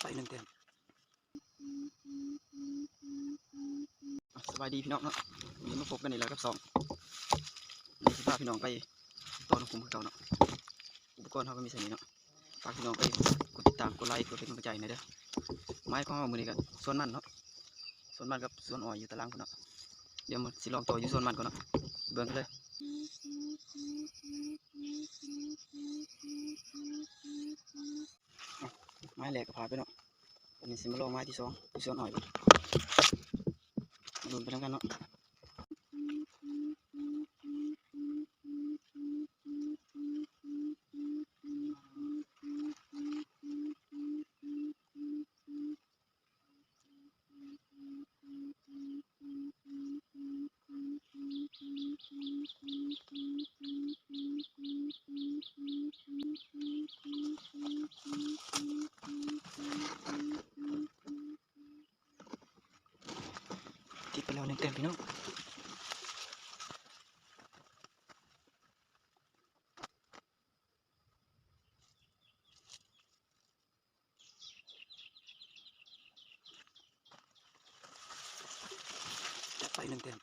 ไป1 เต็มสบายดีพี่น้องเนาะวันนี้มาพบกันอีกแล้วกับนี่สิพาพี่น้องไปตอนคุมคือเก่าเนาะอุปกรณ์เฮาก็มีใส่นี่เนาะฝากพี่น้องไปกดติดตามกดไลค์กดเป็นกำลังใจหน่อยเด้อไม้ของเฮามื้อนี้ก็สวนมันเนาะสวนมันกับสวนอ้อยอยู่ตารางพุ่นเนาะเดี๋ยวมันสิลองต่ออยู่สวนมันก่อนเนาะเบิ่งกันเลยไม้แรกก็ผ่านไปเนาะตอนนี้สิมาลองไม้ที่2อยู่สวนอ้อยลุ้นไปนำกันเนาะติดไปแล้ว1 เต็มพี่น้องจัดไป1 เต็ม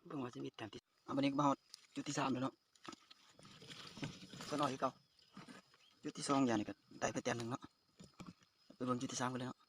เบิ่งว่าสิมีแต้มที่วันนี้ก็มาฮอดจุดที่3แล้วเนาะสวนอ้อยคือเก่าจุดที่2อย่างนี้ก็ได้ไปแต้ม1เนาะไปเบิ่งจุดที่3กันเลยเนาะ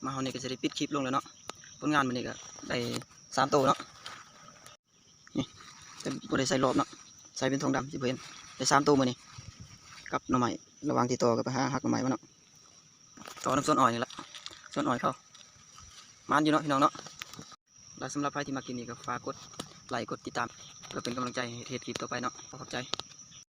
มาเฮานี่ก็จะได้ปิดคลิปลงแล้วเนาะผลงานมื้อนี้ก็ได้3 ตัวเนาะนี่แต่บ่ได้ใส่รอบเนาะใส่เป็นทองดำสิบ่เห็นได้3 ตัวมื้อนี้กับหน่อไม้ระหว่างที่ต่อก็ไปหาหักหน่อไม้มาเนาะต่อน้ำส้นอ้อยนี่ล่ะส้นอ้อยเข้ามันอยู่เนาะพี่น้องเนาะแล้วสำหรับใครที่มากินนี่ก็ฝากกดไลค์กดติดตามเพื่อเป็นกำลังใจให้เฮ็ดคลิปต่อไปเนาะขอบใจ